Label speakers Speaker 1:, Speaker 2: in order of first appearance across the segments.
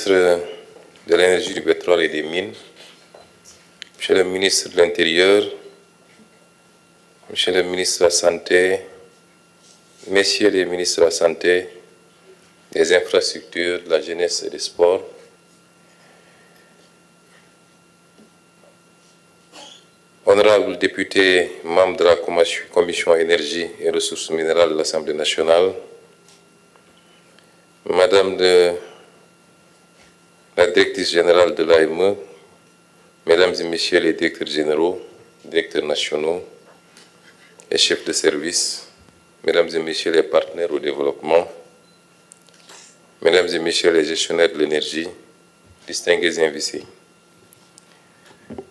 Speaker 1: ministre de l'Énergie, du Pétrole et des Mines, Monsieur le ministre de l'Intérieur, Monsieur le ministre de la Santé, Messieurs les ministres de la Santé, des Infrastructures, de la Jeunesse et des Sports, honorables députés, membres de la Commission Énergie et Ressources minérales de l'Assemblée nationale, Madame la directrice générale de l'AME, Mesdames et Messieurs les directeurs généraux, directeurs nationaux et chefs de service, Mesdames et Messieurs les partenaires au développement, Mesdames et Messieurs les gestionnaires de l'énergie, distingués invités.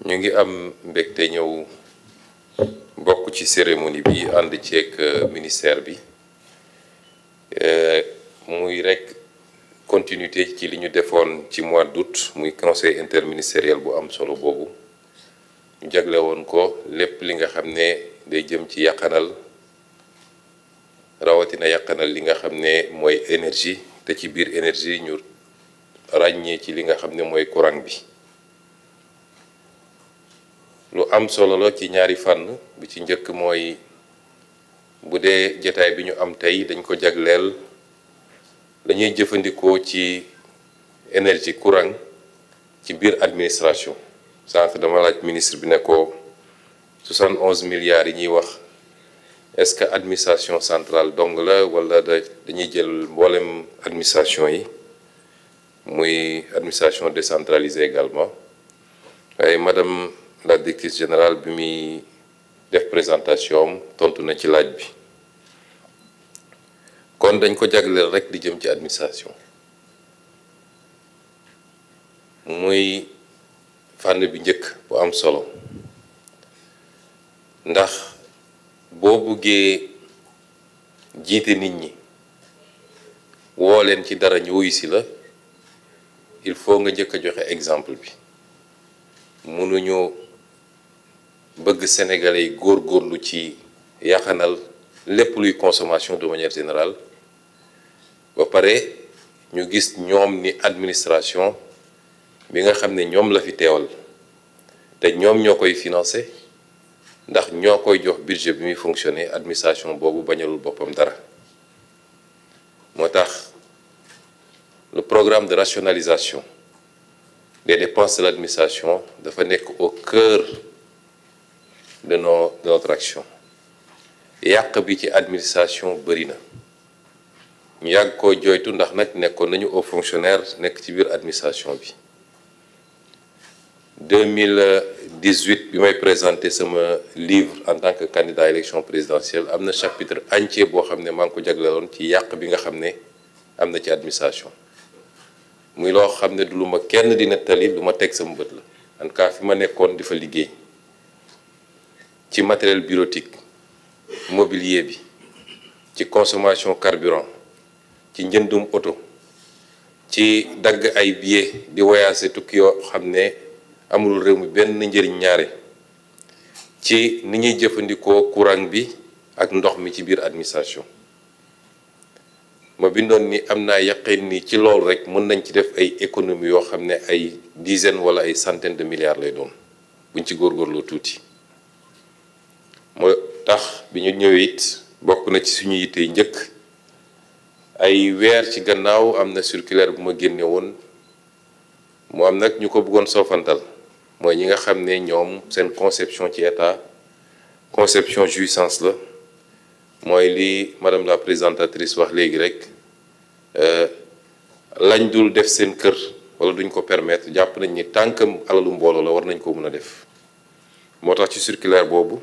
Speaker 1: ñu ngi am mbégte ñëw bokk ci cérémonie bi ànd ceeg ministère bi muy rek continuité ci li ñu defoon ci mois d'août muy conseil interministériel bu am solo boobu ñu jagle woon ko lépp li nga xam ne day jëm ci yàqanal rawatina yàqanal li nga xam ne mooy énergie te ci biir énergie ñu ràññee ci li nga xam ne mooy courant bi. lu am solo la ci ñaari fànn bi ci njëkk mooy bu dee jotaay bi ñu am tey dañ ko jagleel dañuy jëfandikoo ci énergie courant ci biir administration sànq dama laaj ministre bi ne ko 71 milliards yi ñuy wax est-ce que administration centrale dong la wala dañuy jël mboolem administration yi muy administration décentralisée également waaye madame la directrice générale bi muy def présentation tontu na ci laaj bi kon dañ ko jagleel rek di jëm ci administration muy fànn bi njëkk bu am solo ndax boo buggee jiite nit ñi woo leen ci dara ñu wuyu si la il faut nga njëkk a joxe exemple bi mënuñu bëgg sénégalais yi góorgóorlu ci yaxanal lépp luy consommation de manière générale ba pare ñu gis ñoom ni administration bi nga xam ne ñoom la fi teewal te ñoom ñoo koy financé ndax ñoo koy jox budget bi muy fonctionner administration boobu bañalul boppam dara moo tax le programme de rationalisation des dépenses de l'administration dafa nekk au cœur de notre action yàq bi ci administration bëri na ñu yàgg koo joytu ndax nag nekkoon nañu au fonctionnaire nekk ci biir administration bi 2018 bi may présenté sama livre en tant que candidat à élection présidentielle am na chapitre entier boo xam ne maa ngi ko jagleeloon ci yàq bi nga xam ne am na ci administration muy loo xam ne du lu ma kenn di nettali lu ma teg sama bët la en tout cas fi ma nekkoon di fa liggéey ci matériel bureautique mobilier bi ci consommation carburant ci njëndum oto ci dagg ay billets di voyager tukki yoo xam ne amul réew mi benn njëriñ ñaare ci ni ñuy jëfandikoo courant bi ak ndox mi ci biir administration ma bindoon ni am naa yaqin ni ci loolu rek mën nañ ci def ay économie yoo xam ne ay dizaines wala ay centaines de milliards lay doon buñ ci góorgóorloo tuuti moo tax bi ñu ñëwee it bokk na ci suñu yitte yi njëkk ay weer ci gannaaw am na circulaire bu ma génne woon mu am nag ñu ko bëggoon soofantal mooy ñi nga xam ne ñoom seen conception ci état conception jouissance la mooy li madame la présentatrice wax léegi rek lañ dul def seen kër wala duñ ko permettre jàpp nañ ni tant que alalu mbooloo la war nañ ko mën a def moo tax ci circulaire boobu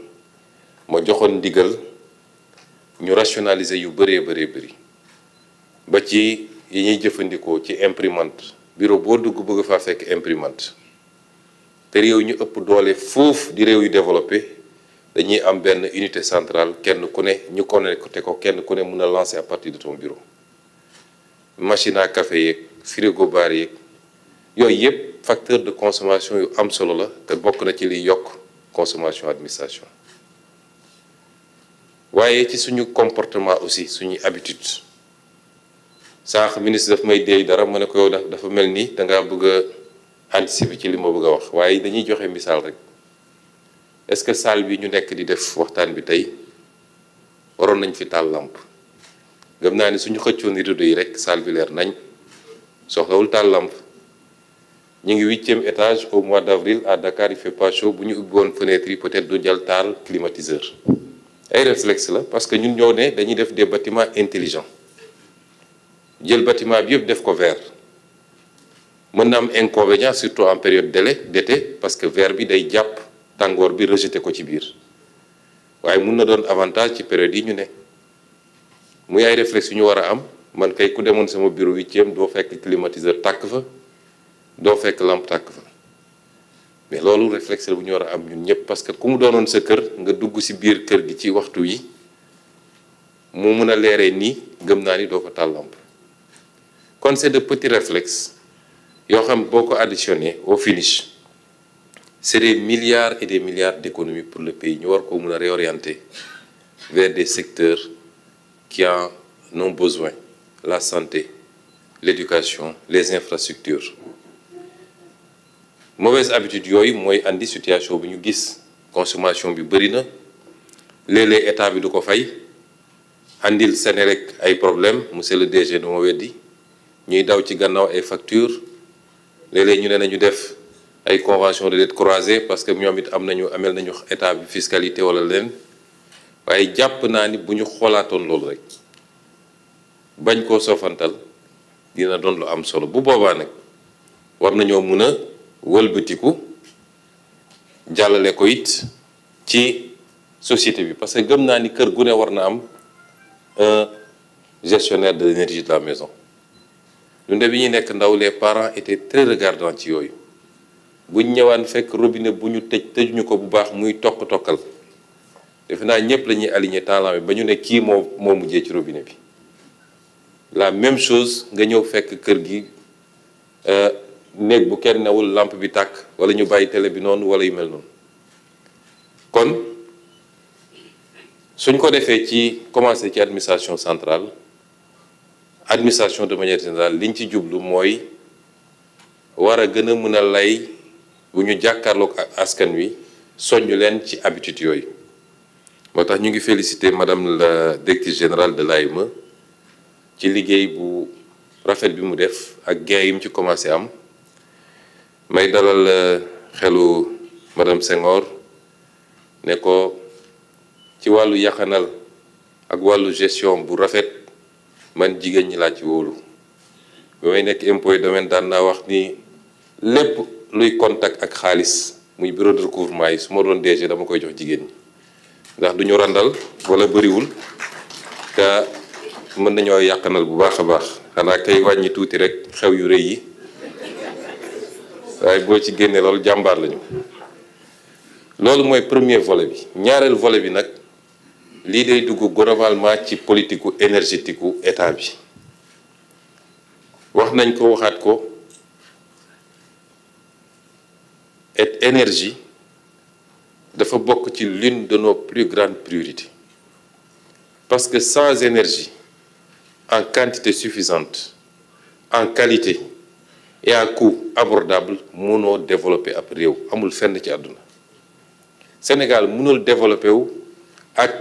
Speaker 1: ma joxoon ndigal ñu rationaliser yu bëree bëri ba ci yi ñuy jëfandikoo ci imprimante bureau boo dugg bëgg faa fekk imprimante te réew ñu ëpp doole foofu di réew yu développé dañuy am benn unité centrale kenn ku ne ñu connecté ko kenn ku ne mën a lancer à partir de ton bureau machine à café yeeg frigo bar yeeg yooyu yëpp facteur de consommation yu am solo la te bokk na ci liy yokk consommation administration waaye ci suñu comportement aussi suñuy habitude sànq ministre daf may déey dara ma ne ko yow dafa mel ni dangaa bëgg a anticiper ci li ma bëgg a wax waaye dañuy joxe misaal rek est-ce que salle bi ñu nekk di def waxtaan bi tey waroon nañ fi taal lampe gëm naa ni suñu xëccoon rideau yi rek salle bi leer nañ soxlawul taal lampe ñu ngi 8e étage au mois d'avril à Dakar il fait pas chaud bu ñu ubbi woon fenêtre yi peut-être du jël taal climatiseur ay réflexe la parce que ñun ñoo ne dañuy def des bâtiments intelligents jël bâtiment bi yëpp def ko vert mën na am inconvénient surtout en période d'été parce que vert bi day jàpp tàngoor bi rejeté ko ci biir waaye mun na doon avantage ci période yi ñu ne muy ay réflexe yu ñu war a am man kay ku demoon sama bureau 8e doo fekk climatiseur tàkk fa doo fekk lampe tàkk fa mais loolu réflexe la bu ñu war a am ñun ñëpp parce que ku mu doonoon sa kër nga dugg ci biir kër gi ci waxtu yi mu mun a leeree nii gëm naa ni doo ko taal lampe kon c'est de petits réflexes yoo xam boo ko additionné au finish c'est des milliards et des milliards d'économies pour le pays ñu war ko mun a réorienter vers des secteurs qui en ont besoin la santé l'éducation les infrastructures mauvaise habitude yooyu mooy andi situation bi ñu gis consommation bi bëri na léeg-léeg état bi du ko fay andil Senelec ay problème monsieur le DG du ma weddi ñuy daw ci gannaaw ay factures léeg-léeg ñu ne nañu def ay convention de dette croisée parce que ñoom it amel nañu état bi fiscalité wala leen waaye jàpp naa ni bu ñu xoolaatoon loolu rek bañ koo soofantal dina doon lu am solo bu boobaa nag war nañoo mun a wëlbatiku jàllale ko it ci société bi parce que gëm naa ni kër gu ne war na am un gestionnaire de l'énergie de la maison ñun de bi ñuy nekk ndaw les parents étaient très regardants ci yooyu buñ ñëwaan fekk robinet bu ñu tëjuñu ko bu baax muy tokk-tokkal defe naa ñëpp la ñuy aligné temps ba ñu ne kii moo mujjee ci robinet bi la même chose nga ñëw fekk kër gi néeg bu kenn newul lampe bi tàkk wala ñu bàyyi télé bi noonu wala yu mel noonu kon suñ ko defee ci commencé ci administration centrale administration de manière générale liñ ci jublu mooy war a gën a mën a lay bu ñu jàkkaarloog ak askan wi soññu leen ci habitude yooyu moo tax ñu ngi féliciter madame la directrice générale de l'AME ci liggéey bu rafet bi mu def ak gain yi mu ci commencé am may dalal xelu madame Senghor ne ko ci wàllu yaxanal ak wàllu gestion bu rafet man jigéen ñi laa ci wóolu bi may nekk impôt domaine daan naa wax ni lépp luy contact ak xaalis muy bureau de recouvrement yi su ma doon DG dama koy jox jigéen ñi ndax du ñu randal wala bëriwul te mën nañoo yàqanal bu baax a baax xanaa kay wàññi tuuti rek xew yu rëy yi waaye boo ci génnee loolu jàmbaar lañu loolu mooy premier volet bi ñaareel volet bi nag lii day dugg globalement ci politique énergétique gu état bi wax nañ ko waxaat ko et énergie dafa bokk ci l'une de nos plus grandes priorités parce que sans énergie en quantité suffisante en qualité et à coût abordable mënoo développer ab réew amul fenn ci àdduna Sénégal mënul développer wu ak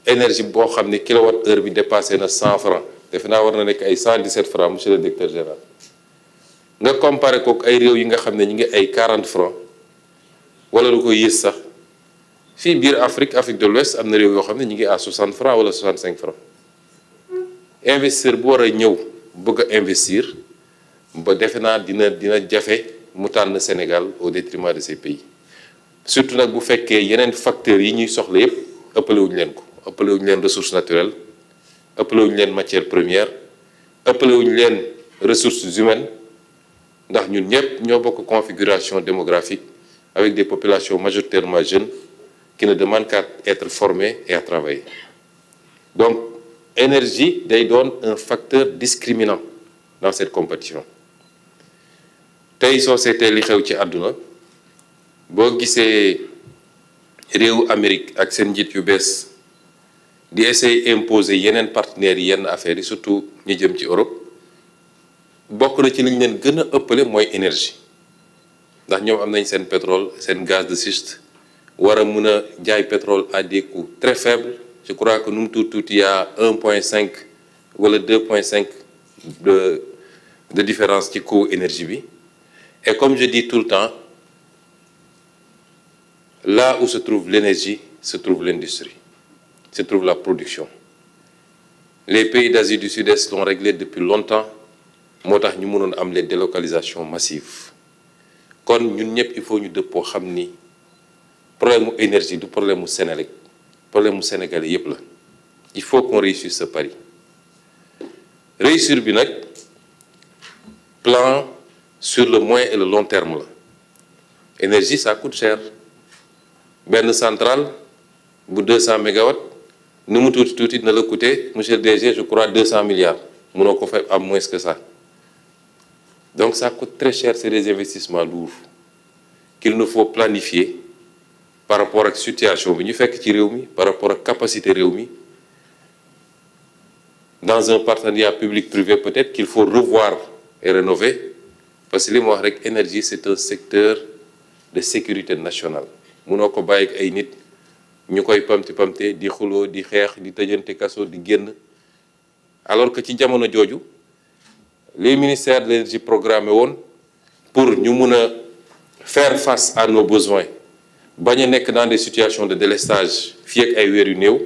Speaker 1: énergie boo xam ne kilowatt heure bi dépassé na 100 francs defe naa war na nekk ay 117 francs monsieur le directeur général nga comparé ko ay réew yi nga xam ne ñu ngi ay 40 francs wala lu ko yées sax fii biir Afrique de l'Ouest am na réew yoo xam ne ñu ngi à 60 francs wala 65 francs investisseur bu war a ñëw bëgg a investir ba defe naa dina jafe mu tànn Sénégal au détriment de ces pays surtout nag bu fekkee yeneen facteurs yi ñuy soxla yépp ëppalewuñu leen ko ëppalewuñu leen ressources naturelles ëppalewuñu leen matières premières ëppalewuñu leen ressources humaines ndax ñun ñëpp ñoo bokk configuration démographique avec des populations majoritairement jeunes qui ne demandent qu'à être formées et à travailler donc énergie day doon un facteur discriminant dans cette compétition tey soo seetee li xew ci àdduna boo gisee réewu Amérique ak seen njiit yu bees di essayer imposer yeneen partenaires yi yenn affaires yi surtout ñi jëm ci Europe bokk na ci liñ leen gën a ëppale mooy énergie ndax ñoom am nañ seen pétrole seen gaz de schiste war a mën a jaay pétrole à des coûts très faibles. Je crois que nous tout il y a 1,5 wala 2,5 de différence ci coût énergie bi. Et comme je dis tout le temps, là où se trouve l'énergie, se trouve l'industrie, se trouve la production. Les pays d'Asie du Sud-Est l'ont réglé depuis longtemps, moo tax ñu mënoon am les délocalisations massives. Kon ñun ñëpp il faut ñu dëppoo xam ni problème mu énergie du problème mu Sénégal problème mu sénégalais yëpp la. Il faut qu'on réussisse ce pari. Réussir bi nag plan sur le moyen et le long terme la. Énergie ça coûte cher. Benn centrale bu 200 mégawatts nu mu tuuti na la coûter monsieur le DG je crois 200 milliards mënoo ko fa am moins que ça. Donc ça coûte très cher, c'est des investissements lourds qu'il nous faut planifier par rapport ak situation bi ñu fekk ci réew mi par rapport ak capacité réew mi. Dans un partenariat public-privé peut-être qu'il faut revoir et rénover parce que li ma wax rek énergie c'est un secteur de sécurité nationale munoo ko bàyyi ak ay nit ñu koy pamti di xuloo di xeex di tëjante kaso di génn alors que ci jamono jooju les ministères de l'énergie programmé woon pour ñu mun a faire face à nos besoins bañ a nekk dans des situations de délestage fii ak ay weer yu néew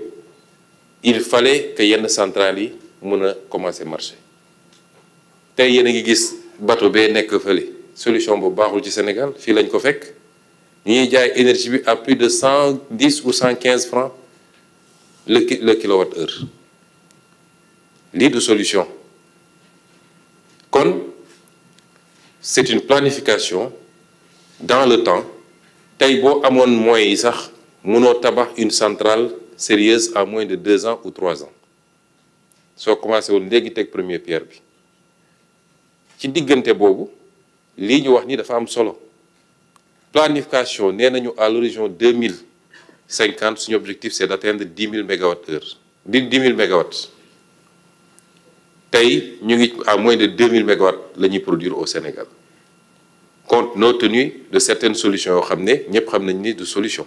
Speaker 1: il fallait que yenn centrales yi mun a commencer marché tey yéen a ngi gis bateau bee nekk fële solution bu baaxul ci Sénégal fii lañ ko fekk ñu ñuy jaay énergie bi à plus de 110 ou 115 francs le kilowatt-heure lii du solution kon c'est une planification dans le temps tey boo amoon moyens yi sax mënoo tabax une centrale sérieuse à moins de 2 ans ou 3 ans soo commencé woon léegi teg première pierre bi ci diggante boobu lii ñu wax ni dafa am solo planification nee nañu à l'horizon 2050 suñu objectif c'est d'atteindre 10 000 mégawatts-heure 10 000 mégawatts tey ñu ngi à moins de 2 000 mégawatts la ñuy produire au Sénégal compte tenu de certaines solutions yoo xam ne ñëpp xam nañ ni du solution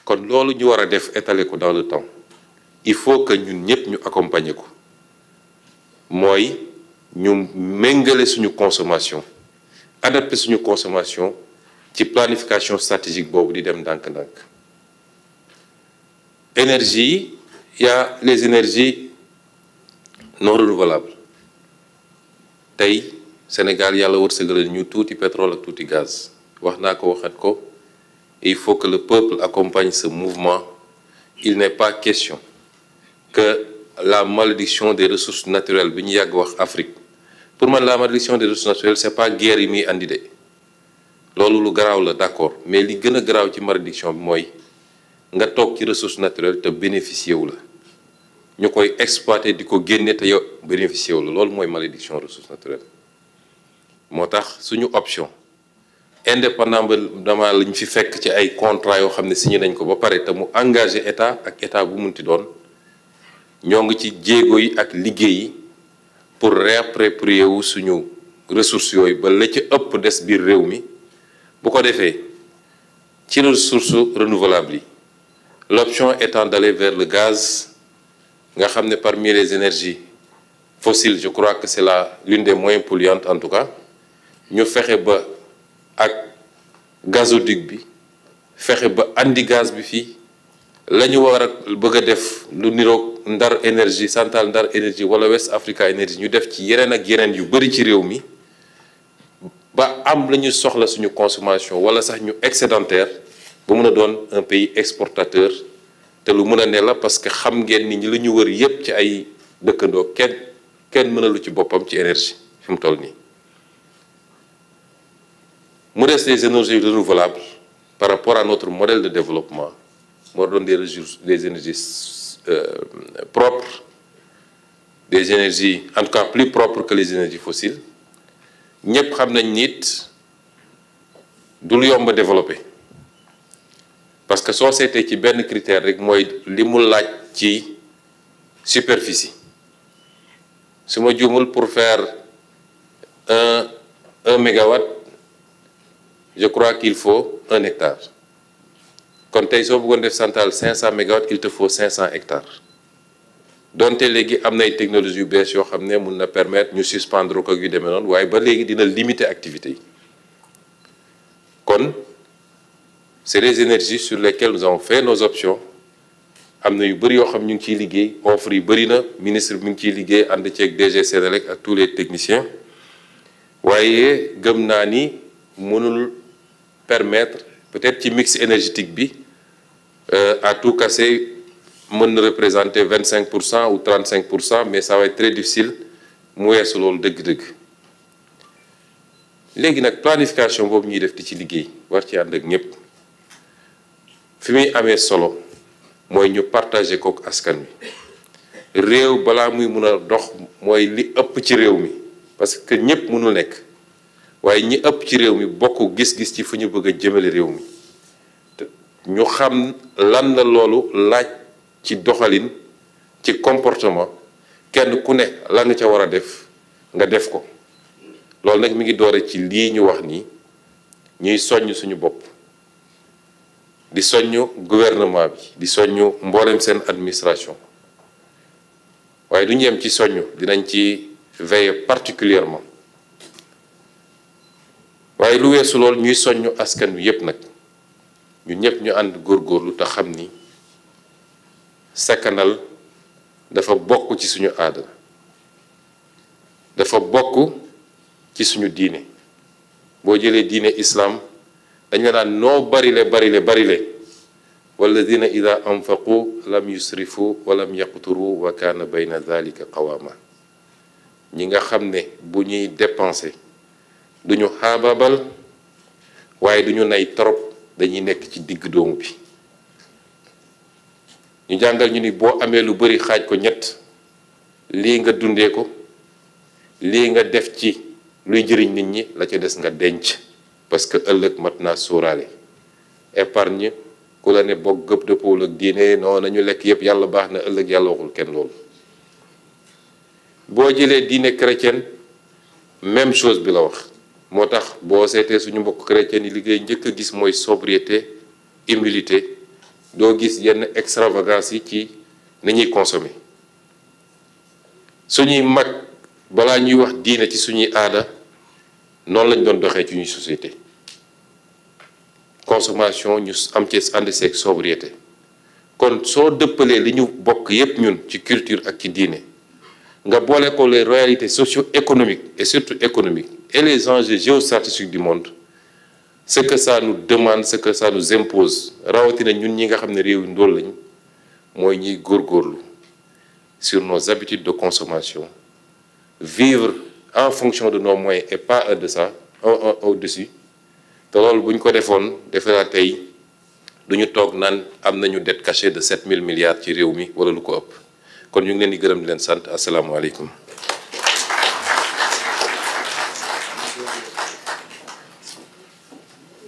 Speaker 1: kon loolu ñu war a def étaler ko dans le temps il faut que ñun ñëpp ñu accompagner ko mooy ñu méngale suñu consommation adapter suñu consommation ci planification stratégique boobu di dem ndànk-ndànk énergie il y a les énergies non renouvelables tey Sénégal yàlla wërsëgal ñu tuuti pétrole ak tuuti gaz wax naa ko waxat ko il faut que le peuple accompagne ce mouvement il n'est pas question que la malédiction des ressources naturelles bi ñu yàgg wax Afrique pour man la malédiction des ressources naturelles c'est pas guerre yi muy andi de loolu lu garaaw la d'accord mais li gën a garaaw ci malédiction bi mooy nga toog ci ressource naturelle te bénéficier wu la ñu koy exploiter di ko génne te yow bénéficier wu la loolu mooy malédiction ressources naturelles moo tax suñu option indépendamment la ñu fi fekk ci ay contrat yoo xam ne signé nañ ko ba pare te mu engagé état ak état bu munti doon ñoo ngi ci jéego yi ak liggéey yi pour réapproprier wu suñu ressources yooyu ba la ci ëpp des biir réew mi bu ko defee ci ressources renouvelables yi l'option étant d'aller vers le gaz nga xam ne parmi les énergies fossiles je crois que c'est l'une des moins polluantes en tout cas ñu fexe ba ak gazoduc bi fexe ba andi gaz bi fii la ñu war a bëgg a def lu niroog Ndar énergie centrale Ndar énergie wala West Africa énergie ñu def ci yeneen ak yeneen yu bari ci réew mi ba am la ñu soxla suñu consommation wala sax ñu excédentaire ba mën a doon un pays exportateur te lu mën a ne la parce que xam ngeen ni ñi la ñu wër yépp ci ay dëkkandoo kenn mënalu ci boppam ci énergie fi mu toll nii mu des les énergies renouvelables par rapport à notre modèle de développement moo doon des énergies propres des énergies en tout cas plus propres que les énergies fossiles ñëpp xam nañ nit du lu yomb a développer parce que soo seetee ci benn critère rek mooy li mu laaj ci superficie su ma juumul pour faire un mégawatt je crois qu'il faut 1 hectare kon tey soo bëggoon def centrale 500 mégawatts il te faut 500 hectares donte léegi am nay technologie yu bees yoo xam ne mun na permettre ñu suspendre ko yu demee noonu waaye ba léegi dina limiter activité yi kon c'est les énergies sur lesquelles nous avons fait nos options am na yu bëri yoo xam ñu ngi ciy liggéey offre yi bëri na ministre bi mu ngi ciy liggéey ànd ceeg DG Senelec ak tous les techniciens waaye gëm naa ni mënul permettre peut-être ci mix énergétique bi à tout casser mën na représenter 25% ou 35%, mais ça va être très difficile mu weesu loolu dëgg-dëgg léegi nag planification boobu ñuy def di ci liggéey war ci ànd ak ñëpp fi muy amee solo mooy ñu partager kook askan wi réew balaa muy mun a dox mooy li ëpp ci réew mi parce que ñëpp mënul nekk waaye ñi ëpp ci réew mi bokk gis-gis ci fu ñu bëgg a jëmale réew mi ñu xam lan la loolu laaj ci doxalin ci comportement kenn ku ne la nga ca war a def nga def ko loolu nag mi ngi doore ci lii ñu wax nii ñuy soññ suñu bopp di soññ gouvernement bi di soññ mboolem seen administration waaye du ñu yem ci soññ dinañ ci veiller particulièrement waaye lu weesu loolu ñuy soññ askan wi yépp nag ñu ñëpp ñu ànd góorgóorlu te xam ni sakkanal dafa bokk ci suñu aada dafa bokk ci suñu diine boo jëlee diine islam dañ la naan noo barile walladina ida anfaqu lam yusrifu walam yaqturu wa kaana bayna dhalika qawama ñi nga xam ne bu ñuy dépenser duñu xaabaabal waaye duñu nay trop dañuy nekk ci digg doomu bi ñu jàngal ñu ni boo amee lu bari xaaj ko ñett lii nga dundee ko lii nga def ci luy jëriñ nit ñi la ca des nga denc parce que ëllëg mat naa sóoraale épargne ku la ne bokk gëpp dëppool ak diine non nañu lekk yépp yàlla baax na ëllëg yàlla waxul kenn loolu boo jëlee diine chrétienne même chose bi la wax moo tax boo seetee suñu mbokk chrétien yi liggéey njëkk a gis mooy sobriété humilité doo gis yenn extravagance yi ci ni ñuy consommer suñuy mag balaa ñuy wax diine ci suñuy aada noonu lañ doon doxee ci ñuy société consommation ñu am ci ànd seeg sobriété kon soo dëppalee li ñu bokk yépp ñun ci culture ak ci diine nga boole ko les réalités socio-économiques et surtout économiques et les enjeux géostratégiques du monde ce que ça nous demande ce que ça nous impose rawatina ñun ñi nga xam ne réew yu ndóol lañ mooy ñuy góorgóorlu sur nos habitudes de consommation vivre en fonction de nos moyens et pas au-dessus te loolu bu ñu ko defoon defe naa tey du ñu toog naan am nañu dette cachée de 7 000 milliards ci réew mi wala lu ko ëpp kon ñu ngi leen di gërëm di leen sant asalaamaaleykum